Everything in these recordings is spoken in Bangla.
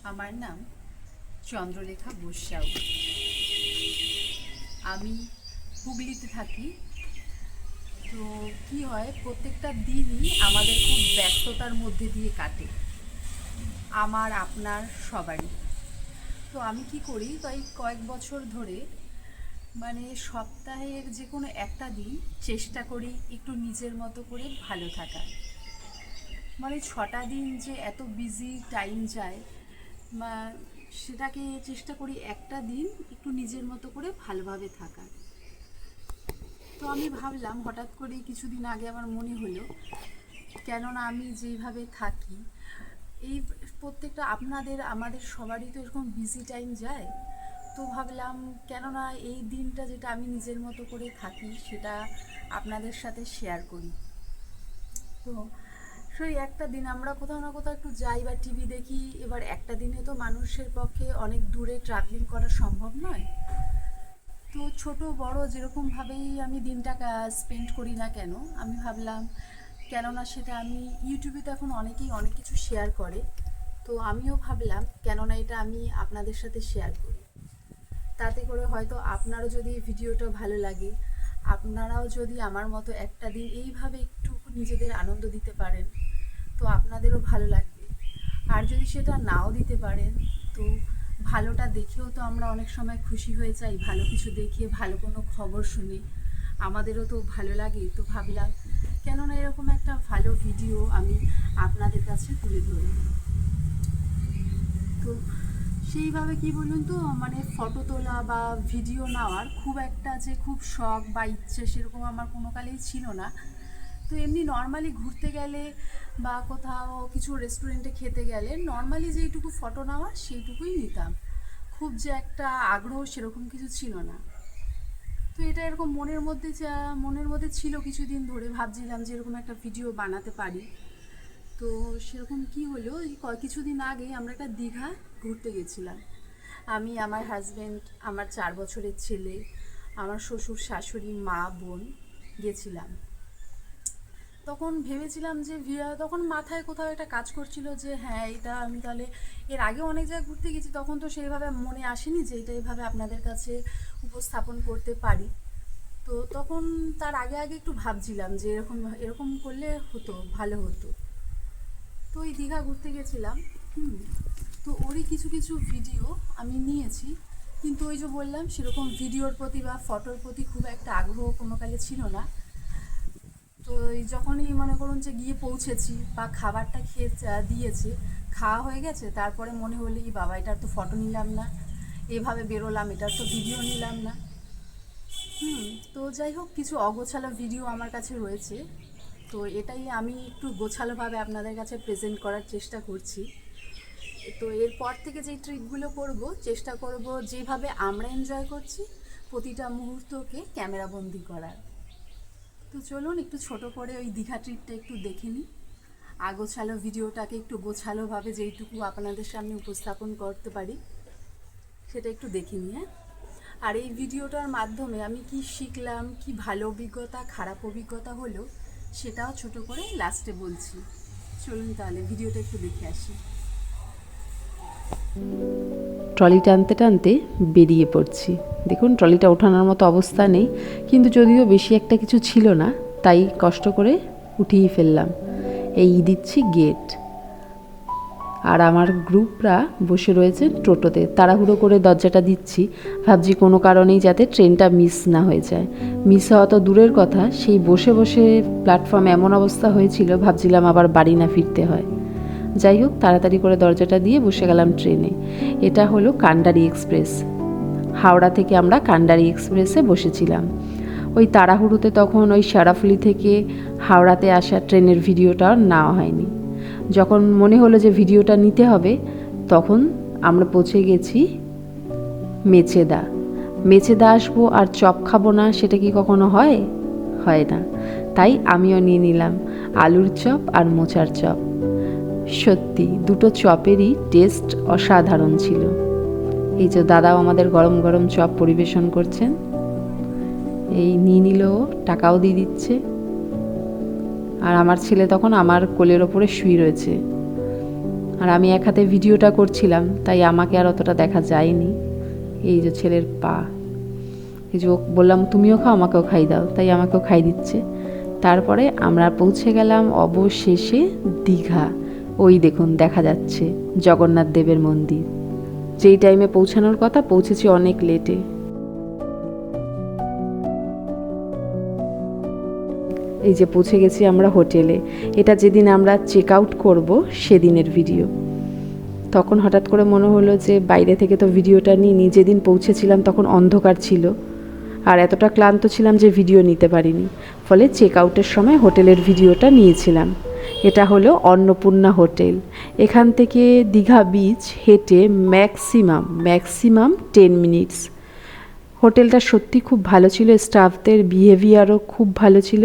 আমার নাম চন্দ্রলেখা বৈশ্যাউ। আমি হুগলিতে থাকি। তো কি হয়, প্রত্যেকটা দিনই আমাদের খুব ব্যস্ততার মধ্যে দিয়ে কাটে, আমার আপনার সবারই। তো আমি কি করি, তাই কয়েক বছর ধরে মানে সপ্তাহের যে কোনো একটা দিন চেষ্টা করি একটু নিজের মতো করে ভালো থাকার। মানে 6টা দিন যে এত বিজি টাইম যায়, বা সেটাকে চেষ্টা করি একটা দিন একটু নিজের মতো করে ভালোভাবে থাকার। তো আমি ভাবলাম, হঠাৎ করে কিছুদিন আগে আমার মনে হলো, কেননা আমি যেইভাবে থাকি, এই প্রত্যেকটা আমাদের সবারই তো এরকম বিজি টাইম যায়। তো ভাবলাম, কেননা এই দিনটা যেটা আমি নিজের মতো করে থাকি সেটা আপনাদের সাথে শেয়ার করি। তো সেই একটা দিন আমরা কোথাও না কোথাও একটু যাই বা টিভি দেখি। এবার একটা দিনে তো মানুষের পক্ষে অনেক দূরে ট্রাভেলিং করা সম্ভব নয়। তো ছোট বড় যেরকমভাবেই আমি দিনটা স্পেন্ড করি না কেন, আমি ভাবলাম, কেননা সেটা আমি ইউটিউবে তো এখন অনেকেই অনেক কিছু শেয়ার করে। তো আমিও ভাবলাম, কেননা এটা আমি আপনাদের সাথে শেয়ার করি। তাতে করে হয়তো আপনারও যদি ভিডিওটা ভালো লাগে, আপনারাও যদি আমার মতো একটা দিন এইভাবে একটু নিজেদের আনন্দ দিতে পারেন, তো আপনাদেরও ভালো লাগবে। আর যদি সেটা নাও দিতে পারেন, তো ভালোটা দেখেও তো আমরা অনেক সময় খুশি হয়ে যাই, ভালো কিছু দেখে, ভালো কোনো খবর শুনে আমাদেরও তো ভালো লাগে। তো ভাবলাম, কেননা এরকম একটা ভালো ভিডিও আমি আপনাদের কাছে তুলে ধরি। তো সেইভাবে কি বলুন তো, মানে ফটো তোলা বা ভিডিও নেওয়ার খুব একটা যে খুব শখ বা ইচ্ছে সেরকম আমার কোনো কালেই ছিল না। তো এমনি নর্মালি ঘুরতে গেলে বা কোথাও কিছু রেস্টুরেন্টে খেতে গেলে নর্মালি যেইটুকু ফটো নেওয়ার সেইটুকুই নিতাম। খুব যে একটা আগ্রহ সেরকম কিছু ছিল না। তো এটা এরকম মনের মধ্যে ছিল কিছুদিন ধরে, ভাবছিলাম যে এরকম একটা ভিডিও বানাতে পারি। তো সেরকম কি হলো, এই কিছুদিন আগে আমরা একটা দীঘা ঘুরতে গেছিলাম। আমি, আমার হাজব্যান্ড, আমার 4 বছরের ছেলে, আমার শ্বশুর শাশুড়ি, মা, বোন গেছিলাম। তখন ভেবেছিলাম যে তখন মাথায় কোথাও একটা কাজ করছিল যে হ্যাঁ, এটা আমি তাহলে এর আগে অনেক জায়গায় ঘুরতে গেছি, তখন তো সেইভাবে মনে আসেনি যে এটা এইভাবে আপনাদের কাছে উপস্থাপন করতে পারি। তো তখন তার আগে আগে একটু ভাবছিলাম যে এরকম এরকম করলে হতো, ভালো হতো। তো ওই দীঘা ঘুরতে গেছিলাম। হুম। তো ওরই কিছু কিছু ভিডিও আমি নিয়েছি, কিন্তু ওই যে বললাম, সেরকম ভিডিওর প্রতি বা ফটোর প্রতি খুব একটা আগ্রহ কোনো কালে ছিল না। তো এই যখনই মনে করুন যে গিয়ে পৌঁছেছি বা খাবারটা খেয়ে দিয়েছে, খাওয়া হয়ে গেছে, তারপরে মনে হলো, এই বাবা, এটার তো ফটো নিলাম না, এভাবে বেরোলাম, এটার তো ভিডিও নিলাম না। হুম। তো যাই হোক, কিছু অগোছালো ভিডিও আমার কাছে রয়েছে। তো এটাই আমি একটু গোছালোভাবে আপনাদের কাছে প্রেজেন্ট করার চেষ্টা করছি। তো এরপর থেকে যেই ট্রিপগুলো করব, চেষ্টা করব যেভাবে আমরা এনজয় করছি প্রতিটা মুহূর্তকে ক্যামেরাবন্দি করার। তো চলুন একটু ছোট করে ওই দীঘা ট্রিপটা একটু দেখে নিই। আগোছালো ভিডিওটাকে একটু গোছালোভাবে যেইটুকু আপনাদের সামনে উপস্থাপন করতে পারি সেটা একটু দেখে নিই, হ্যাঁ। আর এই ভিডিওটার মাধ্যমে আমি কি শিখলাম, কি ভালো অভিজ্ঞতা, খারাপ অভিজ্ঞতা হলো, সেটাও ছোট করে লাস্টে বলছি। চলুন তাহলে ভিডিওটা একটু দেখে আসি। ট্রলি টানতে টানতে বেরিয়ে পড়ছি। দেখুন, ট্রলিটা ওঠানোর মতো অবস্থা নেই, কিন্তু যদিও বেশি একটা কিছু ছিল না, তাই কষ্ট করে উঠিয়ে ফেললাম। এই দিচ্ছি গেট। আর আমার গ্রুপরা বসে রয়েছেন টোটোতে, তাড়াহুড়ো করে দরজাটা দিচ্ছি, ভাবছি কোনো কারণেই যাতে ট্রেনটা মিস না হয়ে যায়। মিস হওয়া তো দূরের কথা, সেই বসে বসে প্ল্যাটফর্মে এমন অবস্থা হয়েছিল, ভাবছিলাম আবার বাড়ি না ফিরতে হয়। যাই হোক, তাড়াতাড়ি করে দরজাটা দিয়ে বসে গেলাম ট্রেনে। এটা হলো কান্ডারি এক্সপ্রেস। হাওড়া থেকে আমরা কান্ডারি এক্সপ্রেসে বসেছিলাম। ওই তাড়াহুড়োতে তখন ওই শেরাফুলি থেকে হাওড়াতে আসা ট্রেনের ভিডিওটা নেওয়া হয়নি। যখন মনে হলো যে ভিডিওটা নিতে হবে, তখন আমরা পৌঁছে গেছি মেচেদা। মেচেদা আসবো আর চপ খাবো না, সেটা কি কখনো হয়? হয় না। তাই আমিও নিয়ে নিলাম আলুর চপ আর মোচার চপ। সত্যি দুটো চপেরই টেস্ট অসাধারণ ছিল। এই যে দাদাও আমাদের গরম গরম চপ পরিবেশন করছেন। এই নিয়ে নিল, টাকাও দিয়ে দিচ্ছে। আর আমার ছেলে তখন আমার কোলের ওপরে শুয়ে রয়েছে। আর আমি এক হাতে ভিডিওটা করছিলাম, তাই আমাকে আর অতটা দেখা যায়নি। এই যে ছেলের পা, এই যে বললাম তুমিও খাও, আমাকেও খাই দাও, তাই আমাকেও খাই দিচ্ছে। তারপরে আমরা পৌঁছে গেলাম অবশেষে দীঘা। ওই দেখুন দেখা যাচ্ছে জগন্নাথ দেবের মন্দির। যেই টাইমে পৌঁছানোর কথা পৌঁছেছি অনেক লেটে। এই যে পৌঁছে গেছি আমরা হোটেলে। এটা যেদিন আমরা চেক আউট করবো সেদিনের ভিডিও। তখন হঠাৎ করে মনে হলো যে বাইরে থেকে তো ভিডিওটা নিইনি, যেদিন পৌঁছেছিলাম তখন অন্ধকার ছিল আর এতটা ক্লান্ত ছিলাম যে ভিডিও নিতে পারিনি, ফলে চেক আউটের সময় হোটেলের ভিডিওটা নিয়েছিলাম। এটা হলো অন্নপূর্ণা হোটেল। এখান থেকে দীঘা বিচ হেঁটে ম্যাক্সিমাম 10 মিনিটস। হোটেলটা সত্যি খুব ভালো ছিল, স্টাফদের বিহেভিয়ারও খুব ভালো ছিল।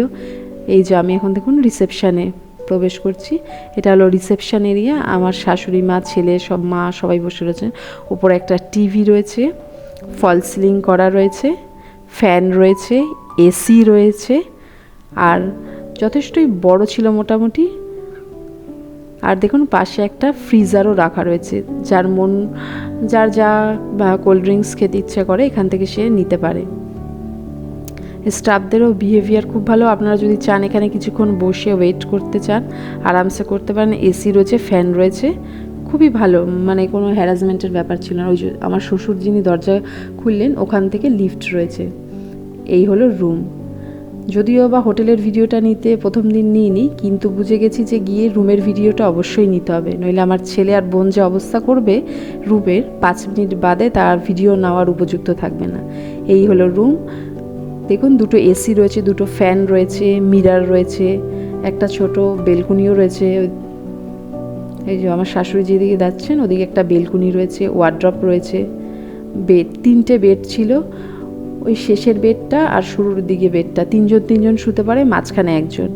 এই যে আমি এখন দেখুন রিসেপশানে প্রবেশ করছি। এটা হলো রিসেপশন এরিয়া। আমার শাশুড়ি মা, ছেলে, সবাই বসে রয়েছেন। উপরে একটা টিভি রয়েছে, ফল সিলিং করা রয়েছে, ফ্যান রয়েছে, এসি রয়েছে, আর যথেষ্টই বড় ছিল মোটামুটি। আর দেখুন পাশে একটা ফ্রিজারও রাখা রয়েছে, যার যা কোল্ড ড্রিঙ্কস খেতে ইচ্ছে করে এখান থেকে সে নিতে পারে। স্টাফদেরও বিহেভিয়ার খুব ভালো। আপনারা যদি চান এখানে কিছুক্ষণ বসে ওয়েট করতে চান আরামসে করতে পারেন। এসি রয়েছে, ফ্যান রয়েছে, খুবই ভালো, মানে কোনো হ্যারাসমেন্টের ব্যাপার ছিল না। ওই যে আমার শ্বশুর যিনি দরজা খুললেন, ওখান থেকে লিফট রয়েছে। এই হলো রুম। যদিও বা হোটেলের ভিডিওটা নিতে প্রথম দিন নিইনি, কিন্তু বুঝে গেছি যে গিয়ে রুমের ভিডিওটা অবশ্যই নিতে হবে, নইলে আমার ছেলে আর বোন যে অবস্থা করবে রুমের 5 মিনিট বাদে তার ভিডিও নেওয়ার উপযুক্ত থাকবে না। এই হলো রুম। দেখুন দুটো এসি রয়েছে, দুটো ফ্যান রয়েছে, মিরার রয়েছে, একটা ছোট বেলকুনিও রয়েছে। এই যে আমার শাশুড়ি যেদিকে যাচ্ছেন ওদিকে একটা বেলকুনি রয়েছে, ওয়ার্ড্রপ রয়েছে, বেড, 3টে বেড ছিল। ওই শেষের বেডটা আর শুরুর দিকে বেডটা, তিনজন শুতে পারে, মাঝখানে একজন।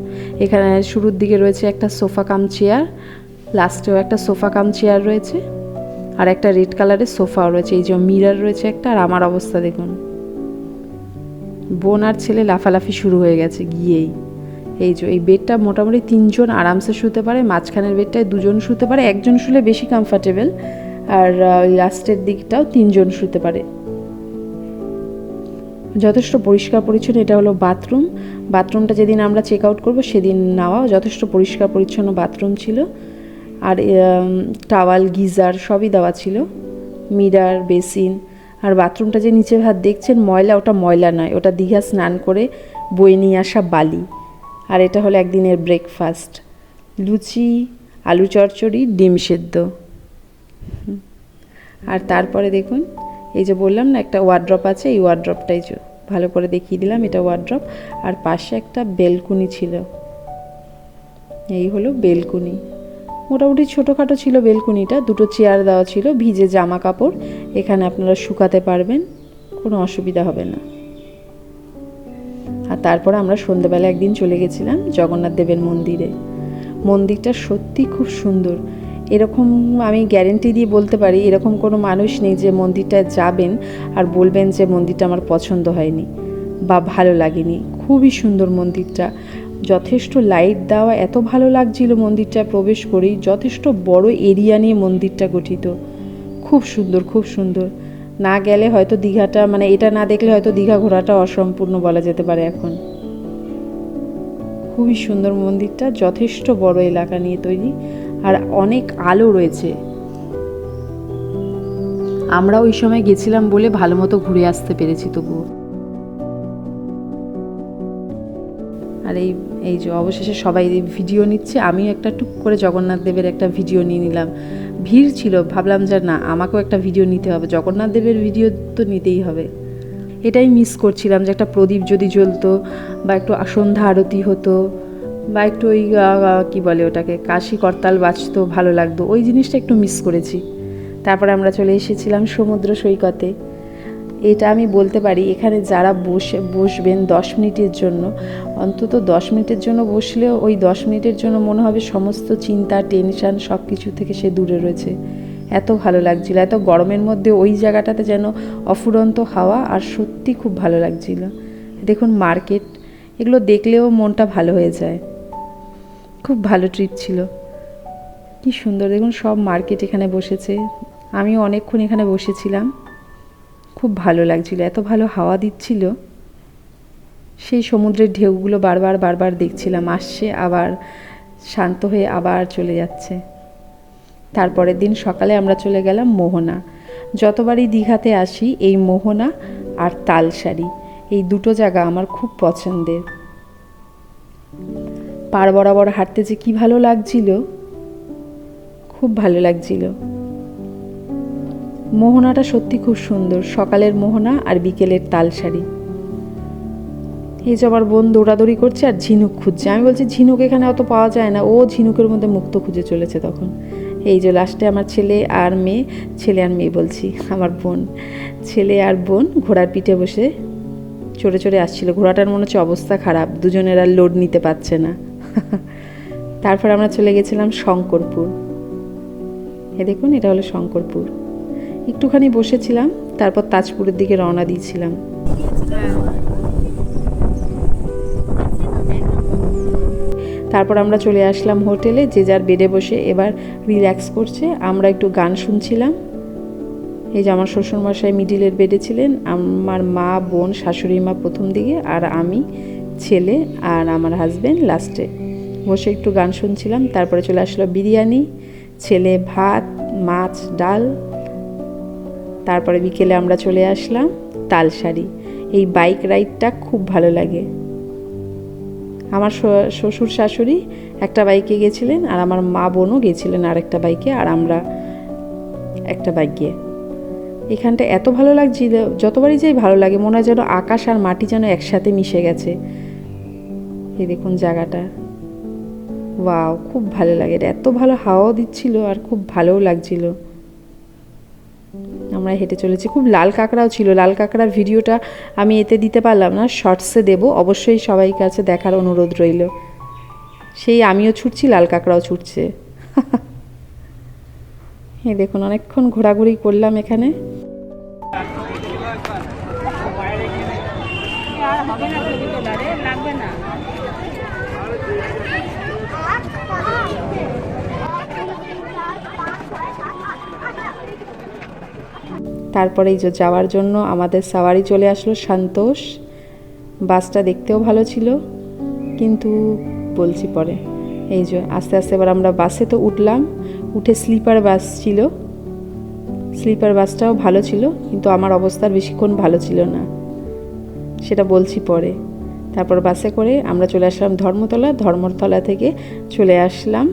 এখানে শুরুর দিকে রয়েছে একটা সোফা কাম চেয়ার, লাস্টেও একটা সোফা কাম চেয়ার রয়েছে, আর একটা রেড কালারের সোফাও রয়েছে। এই যে মিরার রয়েছে একটা। আর আমার অবস্থা দেখুন, বোন আর ছেলে লাফালাফি শুরু হয়ে গেছে গিয়েই। এই যে এই বেডটা মোটামুটি 3জন আরামসে শুতে পারে, মাঝখানের বেডটায় 2জন শুতে পারে, একজন শুলে বেশি কমফর্টেবল, আর লাস্টের দিকটাও 3জন শুতে পারে। যথেষ্ট পরিষ্কার পরিচ্ছন্ন। এটা হলো বাথরুম। বাথরুমটা যেদিন আমরা চেক আউট করবো সেদিন নেওয়া, যথেষ্ট পরিষ্কার পরিচ্ছন্ন বাথরুম ছিল। আর টাওয়াল, গিজার সবই দেওয়া ছিল, মিরার, বেসিন। আর বাথরুমটা যে নিচে ভাত দেখছেন ময়লা, ওটা ময়লা নয়, ওটা দীঘা স্নান করে বয়ে নিয়ে আসা বালি। আর এটা হলো একদিনের ব্রেকফাস্ট, লুচি, আলু চচ্চড়ি, ডিম সেদ্ধ। আর তারপরে দেখুন এই যে বললাম না একটা ওয়ার্ড্রপ আছে, এই ওয়ার্ড্রপটাই যে ভালো করে দেখিয়ে দিলাম, এটা ওয়ার্ড্রপ। আর পাশে একটা বেলকুনি ছিল। এই হলো বেলকুনি। মোটামুটি ছোটোখাটো ছিল বেলকুনিটা, দুটো চেয়ার দেওয়া ছিল, ভিজে জামা কাপড় এখানে আপনারা শুকাতে পারবেন, কোনো অসুবিধা হবে না। আর তারপরে আমরা সন্ধ্যেবেলা একদিন চলে গেছিলাম জগন্নাথ দেবের মন্দিরে। মন্দিরটা সত্যি খুব সুন্দর। এরকম আমি গ্যারেন্টি দিয়ে বলতে পারি, এরকম কোনো মানুষ নেই যে মন্দিরটায় যাবেন আর বলবেন যে মন্দিরটা আমার পছন্দ হয়নি বা ভালো লাগেনি। খুবই সুন্দর মন্দিরটা, যথেষ্ট লাইট দেওয়া, এত ভালো লাগছিল মন্দিরটা প্রবেশ করেই। যথেষ্ট বড় এরিয়া নিয়ে মন্দিরটা গঠিত, খুব সুন্দর, খুব সুন্দর। না গেলে হয়তো দীঘাটা, মানে এটা না দেখলে হয়তো দীঘা ঘোরাটা অসম্পূর্ণ বলা যেতে পারে এখন। খুবই সুন্দর মন্দিরটা, যথেষ্ট বড় এলাকা নিয়ে তৈরি, আর অনেক আলো রয়েছে। আমরা ওই সময় গেছিলাম বলে ভালো মতো ঘুরে আসতে পেরেছি তবুও। আর এই যে অবশেষে সবাই ভিডিও নিচ্ছে, আমিও একটা টুক করে জগন্নাথ দেবের একটা ভিডিও নিয়ে নিলাম। ভিড় ছিল, ভাবলাম যে না আমাকেও একটা ভিডিও নিতে হবে, জগন্নাথ দেবের ভিডিও তো নিতেই হবে। এটাই মিস করছিলাম যে একটা প্রদীপ যদি জ্বলতো বা একটু সন্ধ্যা আরতি হতো বা একটু ওই কী বলে ওটাকে, কাশি করতাল বাজতো, ভালো লাগতো, ওই জিনিসটা একটু মিস করেছি। তারপরে আমরা চলে এসেছিলাম সমুদ্র সৈকতে। এটা আমি বলতে পারি এখানে যারা বসবেন 10 মিনিটের জন্য, অন্তত 10 মিনিটের জন্য বসলেও ওই 10 মিনিটের জন্য মনে হবে সমস্ত চিন্তা, টেনশান সব কিছু থেকে সে দূরে রয়েছে। এত ভালো লাগছিল, এত গরমের মধ্যে ওই জায়গাটাতে যেন অফুরন্ত হাওয়া, আর সত্যি খুব ভালো লাগছিল। দেখুন মার্কেট, এগুলো দেখলেও মনটা ভালো হয়ে যায়। খুব ভালো ট্রিপ ছিল। কি সুন্দর দেখুন, সব মার্কেট এখানে বসেছে। আমিও অনেকক্ষণ এখানে বসেছিলাম, খুব ভালো লাগছিল, এত ভালো হাওয়া দিচ্ছিল। সেই সমুদ্রের ঢেউগুলো বারবার বারবার দেখছিলাম, আসছে আবার শান্ত হয়ে আবার চলে যাচ্ছে। তারপরের দিন সকালে আমরা চলে গেলাম মোহনা। যতবারই দীঘাতে আসি এই মোহনা আর তালসারি, এই দুটো জায়গা আমার খুব পছন্দের। পাড় বরাবর হাঁটতে যে কি ভালো লাগছিল, খুব ভালো লাগছিল। মোহনাটা সত্যি খুব সুন্দর, সকালের মোহনা আর বিকেলের তালসারি। এই যে আমার বোন দৌড়াদৌড়ি করছে আর ঝিনুক খুঁজছে। আমি বলছি ঝিনুক এখানে অত পাওয়া যায় না, ও ঝিনুকের মধ্যে মুক্তো খুঁজে চলেছে তখন। এই যে লাস্টে আমার ছেলে আর মেয়ে বলছি, আমার বোন, ছেলে আর বোন ঘোড়ার পিঠে বসে চড়ে চড়ে আসছিল। ঘোড়াটার মনে হচ্ছে অবস্থা খারাপ, দুজনের আর লোড নিতে পারছে না। তারপর আমরা চলে গেছিলাম শঙ্করপুর। এ দেখুন, এটা হলো শঙ্করপুর। একটুখানি বসেছিলাম, তারপর তাজপুরের দিকে রওনা দিয়েছিলাম। তারপর আমরা চলে আসলাম হোটেলে, যে যার বেডে বসে এবার রিল্যাক্স করছে। আমরা একটু গান শুনছিলাম। এই যে আমার শ্বশুরমশাই মিডিলের বেডে ছিলেন, আমার মা, বোন, শাশুড়ি মা প্রথম দিকে, আর আমি, ছেলে আর আমার হাজব্যান্ড লাস্টে বসে একটু গান শুনছিলাম। তারপরে চলে আসলো বিরিয়ানি, ছেলে ভাত, মাছ, ডাল। তারপরে বিকেলে আমরা চলে আসলাম তালসারি। এই বাইক রাইডটা খুব ভালো লাগে। আমার শ্বশুর শাশুড়ি একটা বাইকে গেছিলেন, আর আমার মা বোনও গেছিলেন আর একটা বাইকে, আর আমরা একটা বাইক গিয়ে। এখানটা এত ভালো লাগছিল, যতবারই যাই ভালো লাগে, মনে হয় যেন আকাশ আর মাটি যেন একসাথে মিশে গেছে। এই দেখুন জায়গাটা, ওয়াও, খুব ভালো লাগে। এত ভালো হাওয়াও দিচ্ছিল আর খুব ভালোও লাগছিল। আমরা হেঁটে চলেছি। খুব লাল কাঁকড়াও ছিল। লাল কাঁকড়ার ভিডিওটা আমি এতে দিতে পারলাম না, শর্টসে দেব, অবশ্যই সবাই কাছে দেখার অনুরোধ রইল। সেই আমিও ছুটছি, লাল কাঁকড়াও ছুটছে। এই দেখুন, অনেকক্ষণ ঘোরাঘুরি করলাম এখানে। তারপরে এই যে যাওয়ার জন্য আমাদের সাওয়ারি চলে আসলো সন্তোষ। বাসটা দেখতেও ভালো ছিল, কিন্তু বলছি পরে। এই যে আস্তে আস্তে এবার আমরা বাসে তো উঠলাম, উঠে স্লিপার বাস ছিল। স্লিপার বাসটাও ভালো ছিল, কিন্তু আমার অবস্থার বেশিক্ষণ ভালো ছিল না, সেটা বলছি পরে। তারপর বাসে করে আমরা চলে আসলাম ধর্মতলা। ধর্মতলা থেকে চলে আসলাম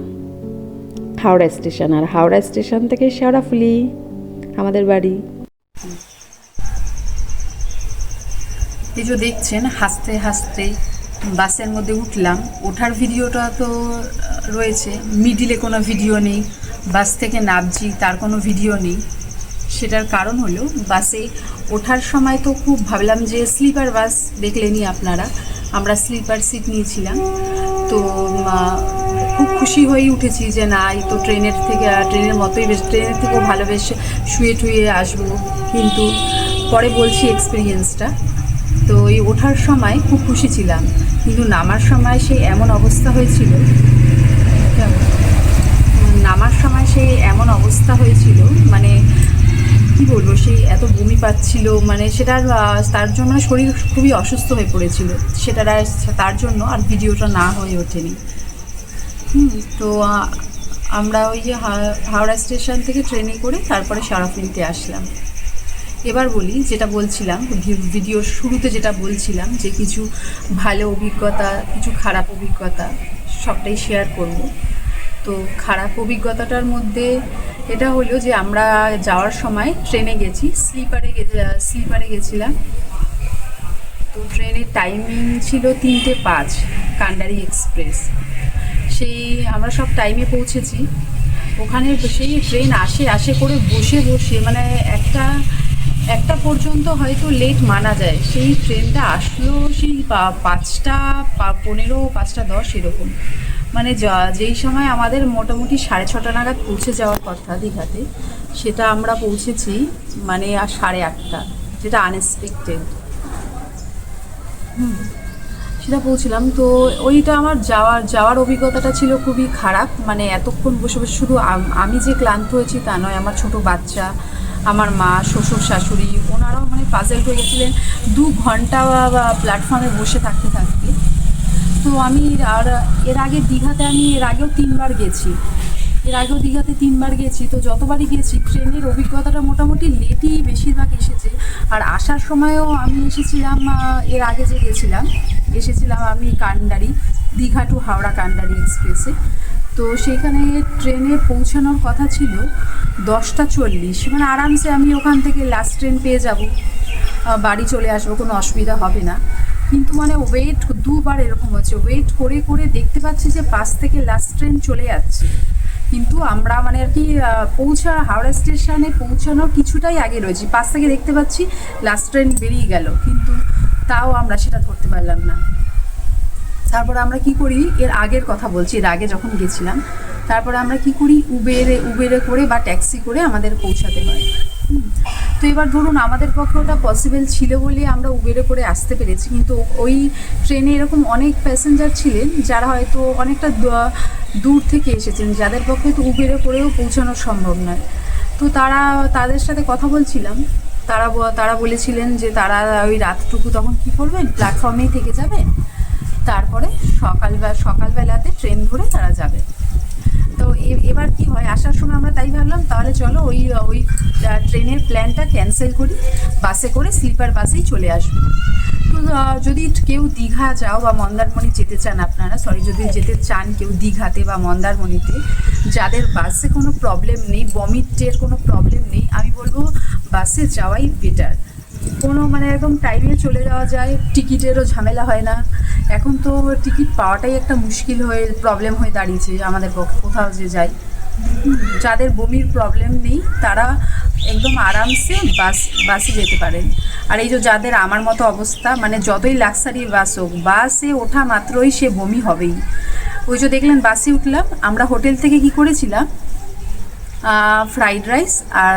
হাওড়া স্টেশন, আর হাওড়া স্টেশন থেকে শেওড়াফুলি আমাদের বাড়ি। এই যে দেখছেন, হাসতে হাসতে বাসের মধ্যে উঠলাম। ওঠার ভিডিওটা তো রয়েছে, মিডিলে কোনো ভিডিও নেই। বাস থেকে নামছি, তার কোনো ভিডিও নেই। সেটার কারণ হলো, বাসে ওঠার সময় তো খুব ভাবলাম যে স্লিপার বাস, দেখলেনই আপনারা, আমরা স্লিপার সিট নিয়েছিলাম। তো খুব খুশি হয়েই উঠেছি যে না, এই তো ট্রেনের মতোই, বেশ ট্রেনের থেকেও ভালো, বেশ শুয়ে টুয়ে আসবো। কিন্তু পরে বলছি এক্সপিরিয়েন্সটা। তো এই ওঠার সময় খুব খুশি ছিলাম, কিন্তু নামার সময় সেই এমন অবস্থা হয়েছিল, মানে কি বলবো, সেই এত বমি পাচ্ছিল, মানে সেটার তার জন্য শরীর খুবই অসুস্থ হয়ে পড়েছিল। তার জন্য আর ভিডিওটা না হয়ে ওঠেনি। তো আমরা ওই যে হাওড়া স্টেশন থেকে ট্রেনে করে তারপরে শেওড়াফুলিতে আসলাম। এবার বলি, যেটা বলছিলাম ভিডিওর শুরুতে, যেটা বলছিলাম যে কিছু ভালো অভিজ্ঞতা, কিছু খারাপ অভিজ্ঞতা, সবটাই শেয়ার করব। তো খারাপ অভিজ্ঞতাটার মধ্যে এটা হলো যে আমরা যাওয়ার সময় ট্রেনে গেছি, স্লিপারে গেছিলাম। তো ট্রেনের টাইমিং ছিল 3:05, কান্ডারি এক্সপ্রেস। সেই আমরা সব টাইমে পৌঁছেছি ওখানে। সেই ট্রেন আসে করে বসে মানে একটা পর্যন্ত হয়তো লেট মানা যায়। সেই ট্রেনটা আসলো সেই 5:15, 5:10 এরকম। মানে যেই সময় আমাদের মোটামুটি 6:30 নাগাদ পৌঁছে যাওয়ার কথা দীঘাতে, সেটা আমরা পৌঁছেছি মানে 8:30, যেটা আনএক্সপেক্টেড। সেটা পৌঁছলাম। তো ওইটা আমার যাওয়ার অভিজ্ঞতাটা ছিল খুবই খারাপ। মানে এতক্ষণ বসে বসে শুধু আমি যে ক্লান্ত হয়েছি তা নয়, আমার ছোট বাচ্চা, আমার মা, শ্বশুর শাশুড়ি, ওনারাও মানে পাজেল হয়ে গেছিলেন 2 ঘন্টা প্ল্যাটফর্মে বসে থাকতে থাকতে। তো আমি আর এর আগে দীঘাতে আমি এর আগেও 3বার গেছি। তো যতবারই গেছি ট্রেনের অভিজ্ঞতাটা মোটামুটি লেটই বেশিরভাগ এসেছে। আর আসার সময়ও আমি এসেছিলাম, এর আগে যে এসেছিলাম আমি কান্ডারি, দীঘা টু হাওড়া কান্ডারি এক্সপ্রেসে। তো সেখানে ট্রেনে পৌঁছানোর কথা ছিল 10টা 40, মানে আরামসে আমি ওখান থেকে লাস্ট ট্রেন পেয়ে যাব, বাড়ি চলে আসবো, কোনো অসুবিধা হবে না। কিন্তু মানে ওয়েট 2বার এরকম হচ্ছে, ওয়েট করে করে দেখতে পাচ্ছি যে পাশ থেকে লাস্ট ট্রেন চলে যাচ্ছে, কিন্তু আমরা মানে আর কি হাওড়া স্টেশনে পৌঁছানোর কিছুটাই আগে রয়েছি, পাশ থেকে দেখতে পাচ্ছি লাস্ট ট্রেন বেরিয়ে গেল, কিন্তু তাও আমরা সেটা ধরতে পারলাম না। তারপরে আমরা কি করি, এর আগের কথা বলছি, এর আগে যখন গেছিলাম, তারপরে আমরা কি করি, উবেরে করে বা ট্যাক্সি করে আমাদের পৌঁছাতে হয়। তো এবার ধরুন আমাদের পক্ষে ওটা পসিবল ছিল বলে আমরা উবেরে করে আসতে পেরেছি, কিন্তু ওই ট্রেনে এরকম অনেক প্যাসেঞ্জার ছিলেন যারা হয়তো অনেকটা দূর থেকে এসেছেন, যাদের পক্ষে তো উবেরে করেও পৌঁছানো সম্ভব নয়। তো তাদের সাথে কথা বলছিলাম, তারা বলেছিলেন যে তারা ওই রাতটুকু তখন কী করবেন, প্ল্যাটফর্মেই থেকে যাবেন, তারপরে সকালবেলাতে ট্রেন ধরে তারা যাবে। তো এবার কি হয়, আসার সময় আমরা তাই ভাবলাম তাহলে চলো ওই ট্রেনের প্ল্যানটা ক্যান্সেল করি, বাসে করে স্লিপার বাসেই চলে আসবো। তো যদি কেউ দীঘা যাও বা মন্দারমণি যেতে চান আপনারা, যদি যেতে চান কেউ দীঘাতে বা মন্দারমণিতে, যাদের বাসে কোনো প্রবলেম নেই, বমিটের কোনো প্রবলেম নেই, আমি বলবো বাসে যাওয়াই বেটার। কোনো মানে একদম টাইমে চলে যাওয়া যায়, টিকিটেরও ঝামেলা হয় না। এখন তো টিকিট পাওয়াটাই একটা প্রবলেম হয়ে দাঁড়িয়েছে আমাদের পক্ষে, কোথাও যে যাই। যাদের বমির প্রবলেম নেই তারা একদম আরামসে বাসে যেতে পারেন। আর এই যে যাদের আমার মতো অবস্থা, মানে যতই লাক্সারি বাস হোক, বাসে ওঠা মাত্রই সে বমি হবেই। ওই যে দেখলেন বাসে উঠলাম, আমরা হোটেল থেকে কি করেছিলাম, ফ্রাইড রাইস আর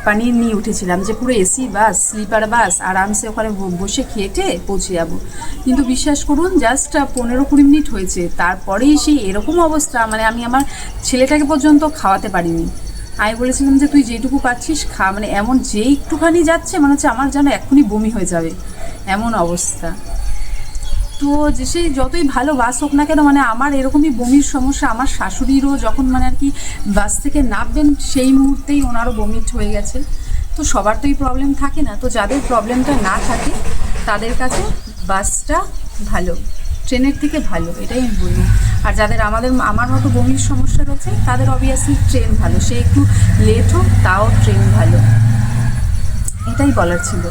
পনির নিয়ে উঠেছিলাম, যে পুরো এসি বাস, স্লিপার বাস, আরামসে ওখানে বসে খেয়ে পৌঁছে যাবো। কিন্তু বিশ্বাস করুন জাস্ট 15-20 মিনিট হয়েছে, তারপরেই সেই এরকম অবস্থা, মানে আমি আমার ছেলেটাকে পর্যন্ত খাওয়াতে পারিনি। আমি বলেছিলাম যে তুই যেটুকু পাচ্ছিস খা, মানে এমন যে একটুখানি যাচ্ছে মনে হচ্ছে আমার যেন এক্ষুনি বমি হয়ে যাবে, এমন অবস্থা। তো যে সেই যতই ভালো বাস হোক না কেন, মানে আমার এরকমই বমির সমস্যা। আমার শাশুড়িরও যখন মানে আর কি বাস থেকে নামবেন সেই মুহূর্তেই ওনারও বমিট হয়ে গেছে। তো সবার তো এই প্রবলেম থাকে না, তো যাদের প্রবলেমটা না থাকে তাদের কাছে বাসটা ভালো, ট্রেনের থেকে ভালো, এটাই আমি বলবো। আর যাদের আমার মতো বমির সমস্যা রয়েছে তাদের অবভিয়াসলি ট্রেন ভালো, সে একটু লেট হোক তাও ট্রেন ভালো, এটাই বলার ছিল।